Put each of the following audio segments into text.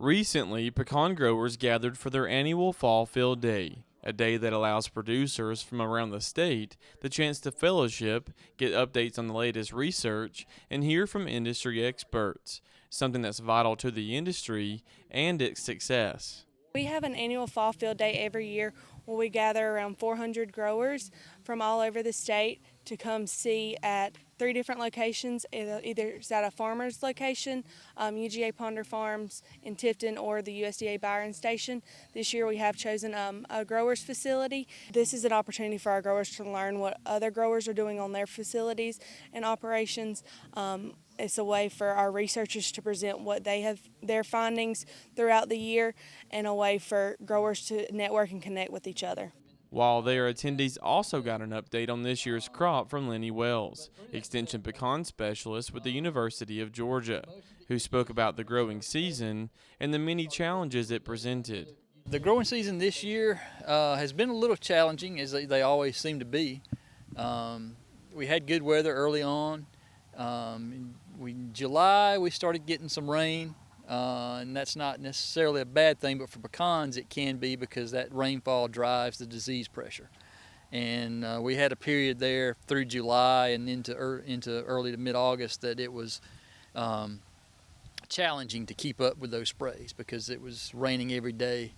Recently, pecan growers gathered for their annual Fall Field Day, a day that allows producers from around the state the chance to fellowship, get updates on the latest research, and hear from industry experts, something that's vital to the industry and its success. We have an annual fall field day every year where we gather around 400 growers from all over the state to come see at 3 different locations. Either it's at a farmer's location, UGA Ponder Farms in Tifton, or the USDA Byron Station. This year we have chosen a grower's facility. This is an opportunity for our growers to learn what other growers are doing on their facilities and operations. It's a way for our researchers to present what they have, their findings throughout the year, and a way for growers to network and connect with each other. While their attendees also got an update on this year's crop from Lenny Wells, Extension Pecan Specialist with the University of Georgia, who spoke about the growing season and the many challenges it presented. The growing season this year has been a little challenging, as they always seem to be. We had good weather early on. In July we started getting some rain, and that's not necessarily a bad thing, but for pecans it can be, because that rainfall drives the disease pressure. And we had a period there through July and into early to mid-August that it was challenging to keep up with those sprays, because it was raining every day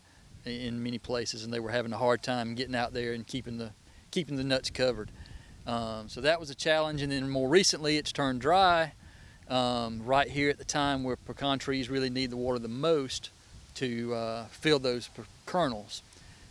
in many places, and they were having a hard time getting out there and keeping the nuts covered. So that was a challenge, and then more recently it's turned dry right here at the time where pecan trees really need the water the most to fill those kernels.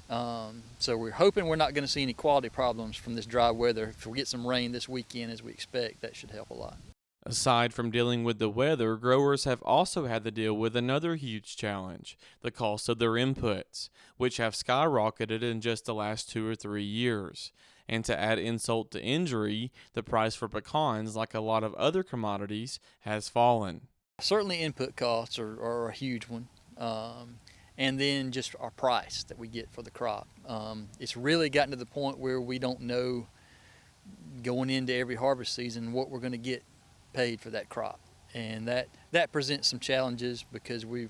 So we're hoping we're not going to see any quality problems from this dry weather. If we get some rain this weekend as we expect, that should help a lot. Aside from dealing with the weather, growers have also had to deal with another huge challenge, the cost of their inputs, which have skyrocketed in just the last 2 or 3 years. And to add insult to injury, the price for pecans, like a lot of other commodities, has fallen. Certainly input costs are a huge one. And then just our price that we get for the crop. It's really gotten to the point where we don't know going into every harvest season what we're going to get paid for that crop, and that presents some challenges, because we're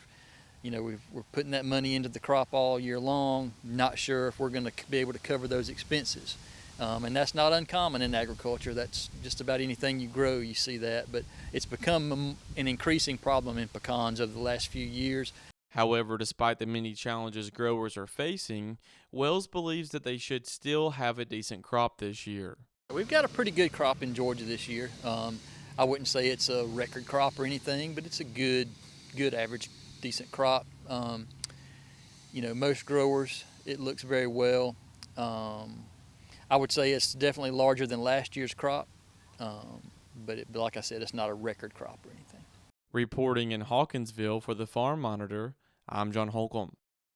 putting that money into the crop all year long, not sure if we're going to be able to cover those expenses. And that's not uncommon in agriculture. That's just about anything you grow, you see that, but it's become an increasing problem in pecans over the last few years. However, despite the many challenges growers are facing, Wells believes that they should still have a decent crop this year. We've got a pretty good crop in Georgia this year. I wouldn't say it's a record crop or anything, but it's a good average, decent crop. Most growers, it looks very well. I would say it's definitely larger than last year's crop, but like I said, it's not a record crop or anything. Reporting in Hawkinsville for the Farm Monitor, I'm John Holcomb.